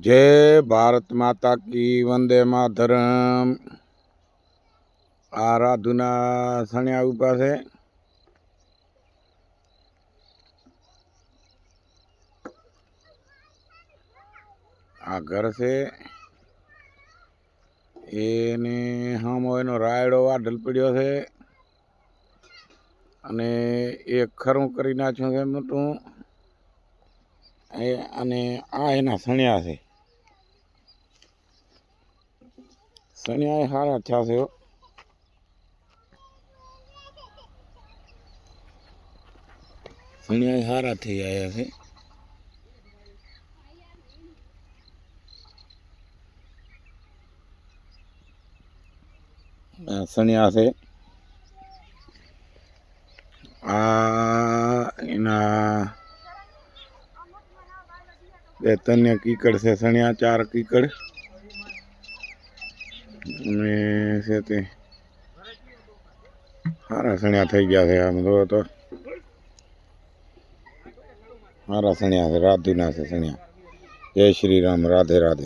जय भारत माता की वंदे मातरम। आ राधुना सणिया ऊपा से आ घर से एने हामो एनो रायडो वाढल पड्यो छे अने एक खરું કરી નાખ્યું છે મોટું અને આ એના સણિયા છે। સણિયા સારા થયા છે। સણિયા સારા થઈ આવ્યા છે। સણિયા છે आ एना बे तन्य कीकड़ से सणिया 4 कीकड़ से ते सारा सणिया थई गया है। आम जो तो सारा सणिया से राधुना से सणिया। जय श्री राम, राधे राधे।